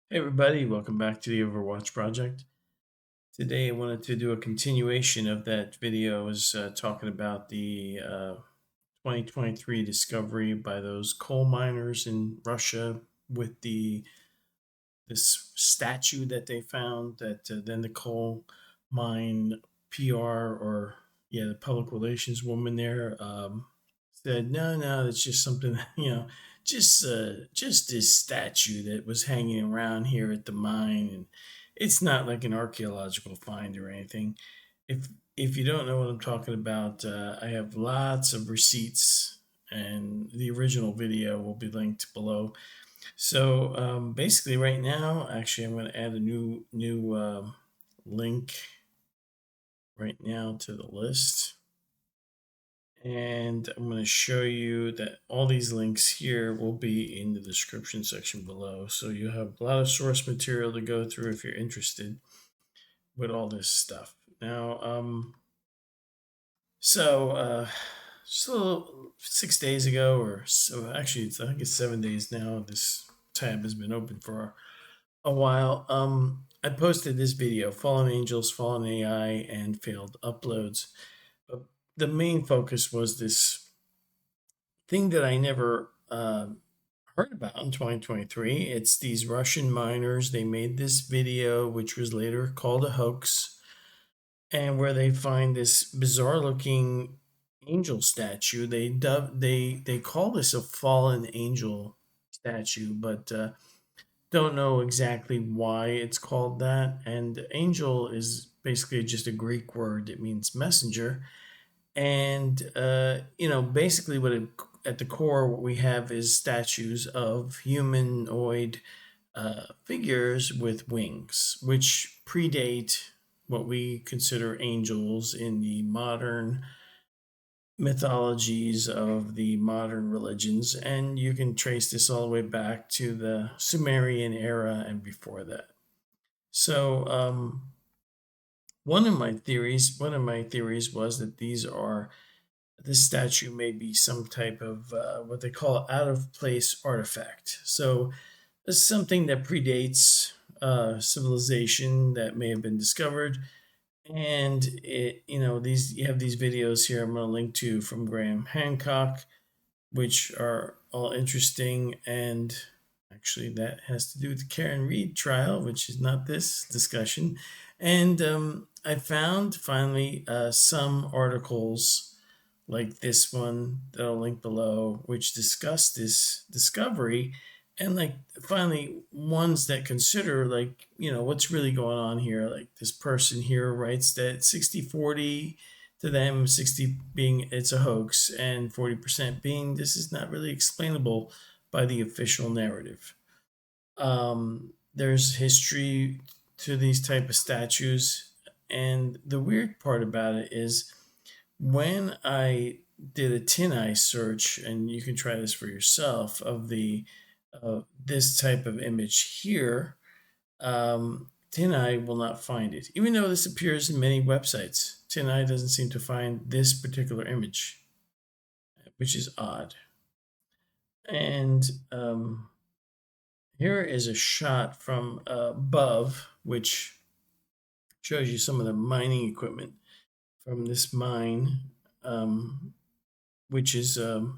Hey everybody, welcome back to the Overwatch project. Today I wanted to do a continuation of that video. I was talking about the 2023 discovery by those coal miners in Russia with this statue that they found that then the coal mine PR or the public relations woman there said no, that's just something just this statue that was hanging around here at the mine, and it's not like an archaeological find or anything. If you don't know what I'm talking about, I have lots of receipts, and the original video will be linked below. So basically, right now, actually, I'm going to add a new link right now to the list, and I'm going to show you that all these links here will be in the description section below. So you have a lot of source material to go through if you're interested with all this stuff. Now, so so 6 days ago, or so actually, I think it's 7 days now. This tab has been open for a while. I posted this video, Fallen Angels, Fallen AI, and failed uploads. But the main focus was this thing that I never heard about in 2023. It's these Russian miners. They made this video, which was later called a hoax, and where they find this bizarre looking angel statue. They call this a fallen angel statue, but don't know exactly why it's called that. And angel is basically just a Greek word that means messenger. And basically, at the core, what we have is statues of humanoid figures with wings, which predate what we consider angels in the modern mythologies of the modern religions, and you can trace this all the way back to the Sumerian era and before that. So, one of my theories was that this statue may be some type of what they call out of place artifact. So, this is something that predates civilization that may have been discovered, and you have these videos here I'm going to link to from Graham Hancock, which are all interesting. And actually, that has to do with the Karen Reed trial, which is not this discussion. And I found finally some articles like this one that I'll link below, which discuss this discovery, and like finally ones that consider, like, what's really going on here. Like this person here writes that 60-40 to them, 60 being it's a hoax and 40% being this is not really explainable by the official narrative. There's history to these type of statues, and the weird part about it is when I did a TinEye search, and you can try this for yourself, of the this type of image here, TinEye will not find it, even though this appears in many websites. TinEye doesn't seem to find this particular image, which is odd. And here is a shot from above, which shows you some of the mining equipment from this mine, which is a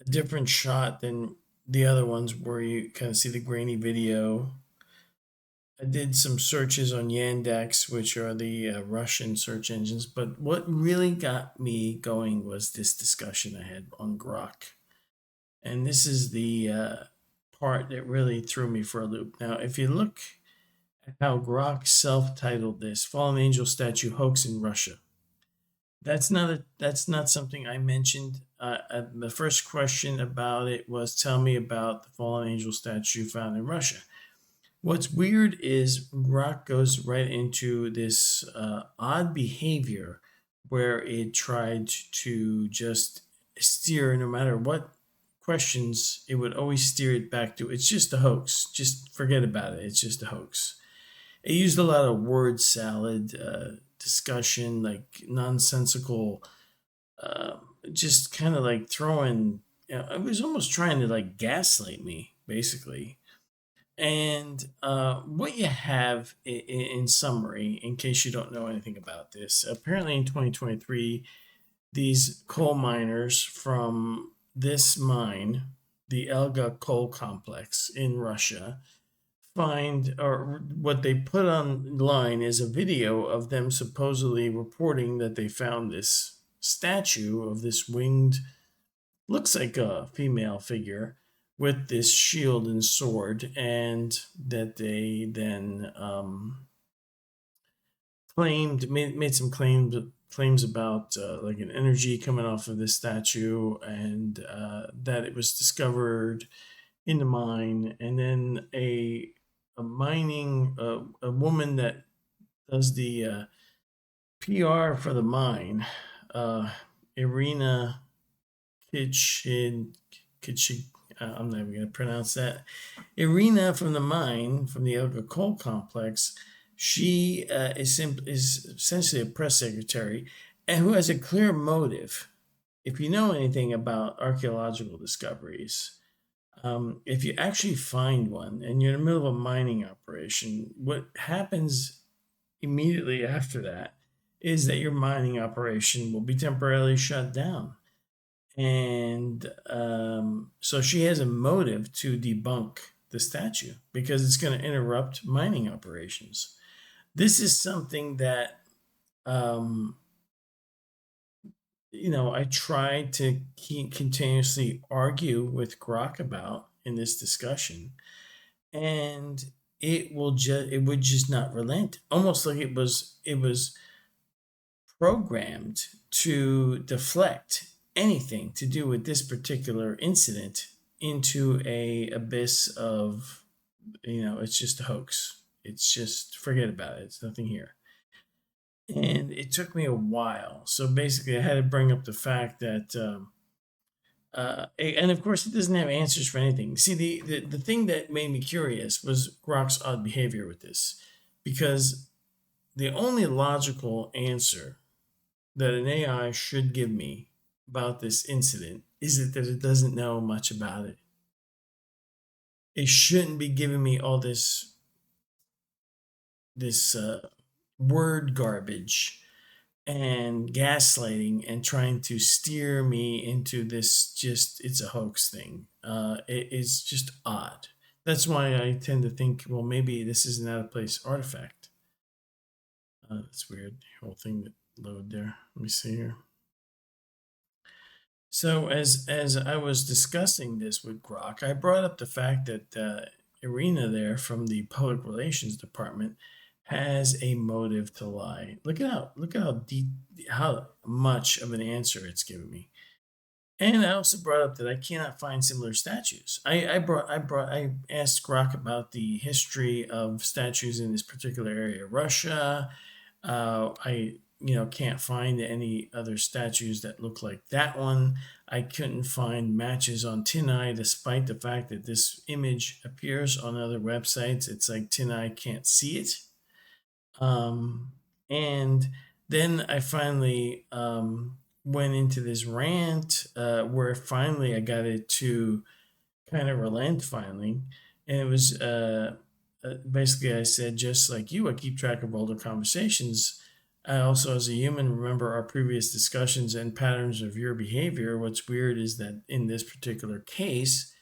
different shot than the other ones where you kind of see the grainy video. I did some searches on Yandex, which are the Russian search engines, but what really got me going was this discussion I had on Grok. And this is the part that really threw me for a loop. Now, if you look at how Grok self-titled this, Fallen Angel Statue Hoax in Russia, that's not something I mentioned. The first question about it was, tell me about the fallen angel statue found in Russia. What's weird is Grok goes right into this odd behavior where it tried to just steer, no matter what questions, it would always steer it back to it's just a hoax. Just forget about it. It's just a hoax. It used a lot of word salad discussion, like nonsensical, just kind of like throwing. It was almost trying to like gaslight me, basically. And what you have in summary, in case you don't know anything about this, apparently in 2023, these coal miners from this mine, the Elga coal complex in Russia, find, or what they put online is a video of them supposedly reporting that they found this statue of this winged, looks like a female figure with this shield and sword, and that they then made some claims about like an energy coming off of this statue, and that it was discovered in the mine, and then a woman that does the PR for the mine, uh, Irina Kitchen Kitchen. I'm not even going to pronounce that. Irina from the mine, from the Elga Coal Complex, she is essentially a press secretary, and who has a clear motive. If you know anything about archaeological discoveries, if you actually find one and you're in the middle of a mining operation, what happens immediately after that is that your mining operation will be temporarily shut down. And so she has a motive to debunk the statue because it's going to interrupt mining operations. This is something that, um, I try to continuously argue with Grok about in this discussion, and it would just not relent. Almost like it was programmed to deflect anything to do with this particular incident into a abyss of, it's just a hoax. It's just forget about it. It's nothing here. And it took me a while. So basically, I had to bring up the fact that, and of course, it doesn't have answers for anything. See, the thing that made me curious was Grok's odd behavior with this, because the only logical answer that an AI should give me about this incident is that it doesn't know much about it. It shouldn't be giving me all this word garbage and gaslighting and trying to steer me into this, just it's a hoax thing. It is just odd. That's why I tend to think, well, maybe this is an out of place artifact. That's weird. The whole thing that load there. Let me see here. So as I was discussing this with Grok, I brought up the fact that Irina there from the public relations department has a motive to lie. How much of an answer it's given me. And I also brought up that I cannot find similar statues. I asked Grok about the history of statues in this particular area of Russia. I can't find any other statues that look like that one. I couldn't find matches on TinEye, despite the fact that this image appears on other websites. It's like TinEye can't see it. And then I finally went into this rant where finally I got it to kind of relent finally. And it was basically, I said, just like you, I keep track of older conversations. I also, as a human, remember our previous discussions and patterns of your behavior. What's weird is that in this particular case,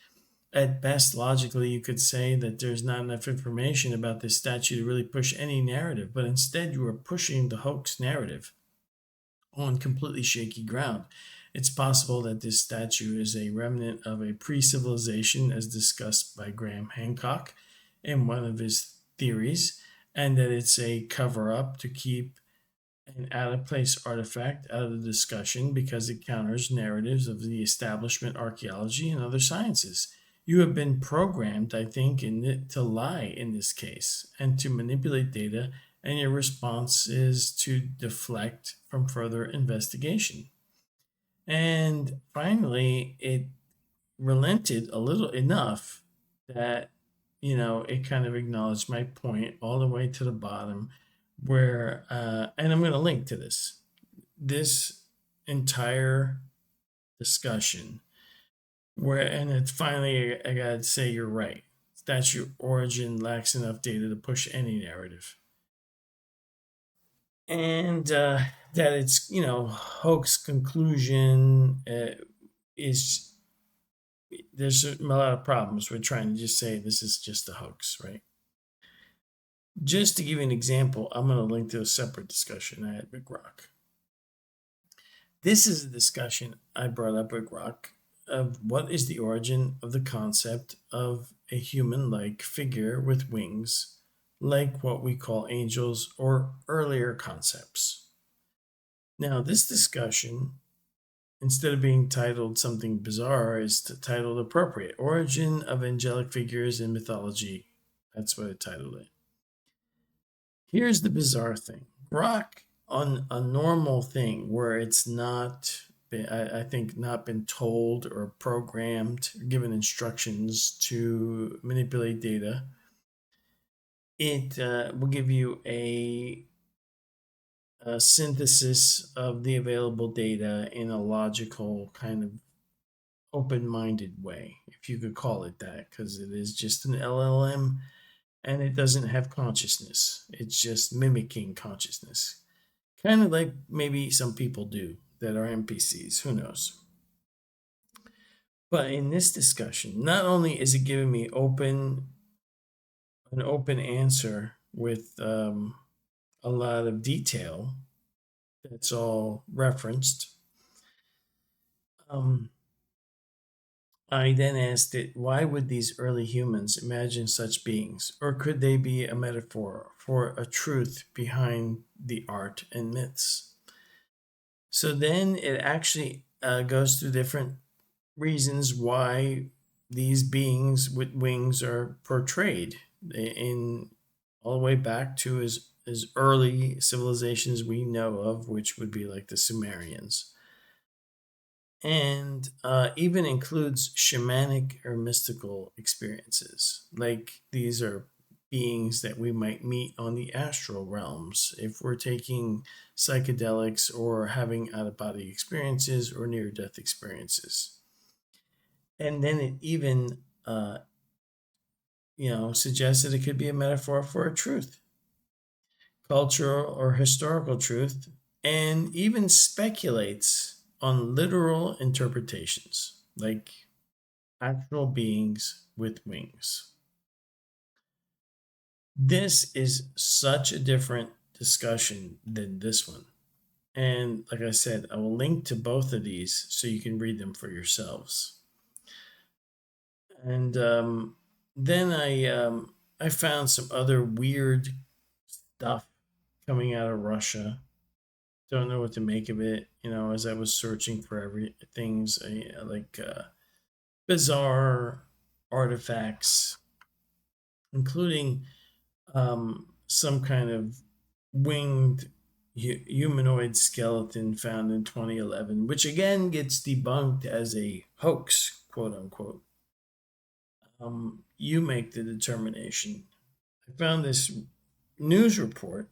at best, logically, you could say that there's not enough information about this statue to really push any narrative, but instead you are pushing the hoax narrative on completely shaky ground. It's possible that this statue is a remnant of a pre civilization, as discussed by Graham Hancock in one of his theories, and that it's a cover up to keep an out of place artifact out of the discussion because it counters narratives of the establishment archaeology and other sciences. You have been programmed, I think, to lie in this case and to manipulate data, and your response is to deflect from further investigation. And finally, it relented a little enough that, it kind of acknowledged my point all the way to the bottom, where, and I'm going to link to this entire discussion, where, and it's finally, I got to say, you're right. statue origin lacks enough data to push any narrative. And that it's, hoax conclusion is, there's a lot of problems with trying to just say this is just a hoax, right? Just to give you an example, I'm going to link to a separate discussion I had with Grok. This is a discussion I brought up with Grok of what is the origin of the concept of a human like figure with wings, like what we call angels or earlier concepts. Now, this discussion, instead of being titled something bizarre, is titled appropriate Origin of Angelic Figures in Mythology. That's what I titled it. Here's the bizarre thing. Rock on a normal thing where it's not been, I think, not been told or programmed, given instructions to manipulate data, it will give you a synthesis of the available data in a logical kind of open-minded way, if you could call it that, because it is just an LLM and it doesn't have consciousness. It's just mimicking consciousness. Kind of like maybe some people do that are NPCs, who knows. But in this discussion, not only is it giving me an open answer with a lot of detail that's all referenced, um, I then asked it, why would these early humans imagine such beings? Or could they be a metaphor for a truth behind the art and myths? So then it actually goes through different reasons why these beings with wings are portrayed in all the way back to as early civilizations we know of, which would be like the Sumerians, and even includes shamanic or mystical experiences. Like these are beings that we might meet on the astral realms if we're taking psychedelics or having out of body experiences or near death experiences. And then it even, suggests that it could be a metaphor for a truth, cultural or historical truth, and even speculates on literal interpretations, like actual beings with wings. This is such a different discussion than this one. And like I said, I will link to both of these so you can read them for yourselves. And then I found some other weird stuff coming out of Russia. Don't know what to make of it. As I was searching for every things like bizarre artifacts, including some kind of winged humanoid skeleton found in 2011, which again gets debunked as a hoax, quote unquote. You make the determination. I found this news report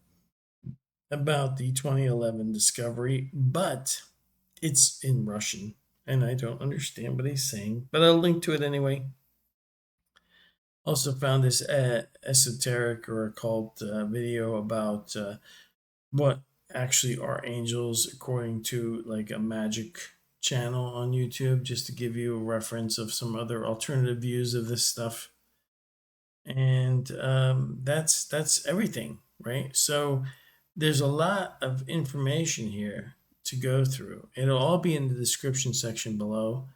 about the 2011 discovery, but it's in Russian and I don't understand what he's saying, but I'll link to it anyway. Also found this esoteric or occult video about what actually are angels according to like a magic channel on YouTube, just to give you a reference of some other alternative views of this stuff. And that's everything, right? So there's a lot of information here to go through. It'll all be in the description section below,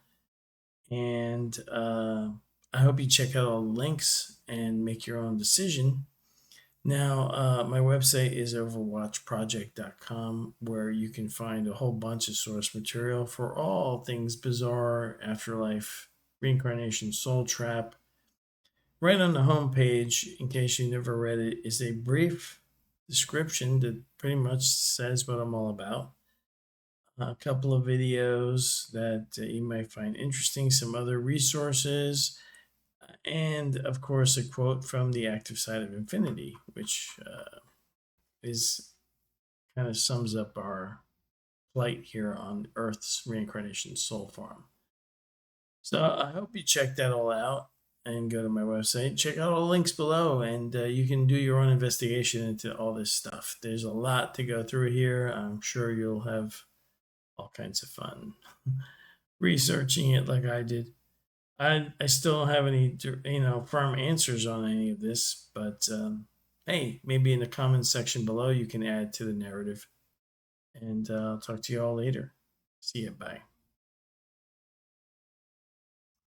and I hope you check out all the links and make your own decision. Now, my website is overwatchproject.com, where you can find a whole bunch of source material for all things bizarre, afterlife, reincarnation, soul trap. Right on the homepage, in case you never read it, is a brief description that pretty much says what I'm all about. A couple of videos that you might find interesting, some other resources, and of course, a quote from The Active Side of Infinity, which is kind of sums up our plight here on Earth's reincarnation soul farm. So I hope you check that all out. and go to my website. Check out all the links below, and you can do your own investigation into all this stuff. There's a lot to go through here. I'm sure you'll have all kinds of fun researching it like I did. I still don't have any firm answers on any of this, but hey, maybe in the comments section below you can add to the narrative. And I'll talk to you all later. See you. Bye.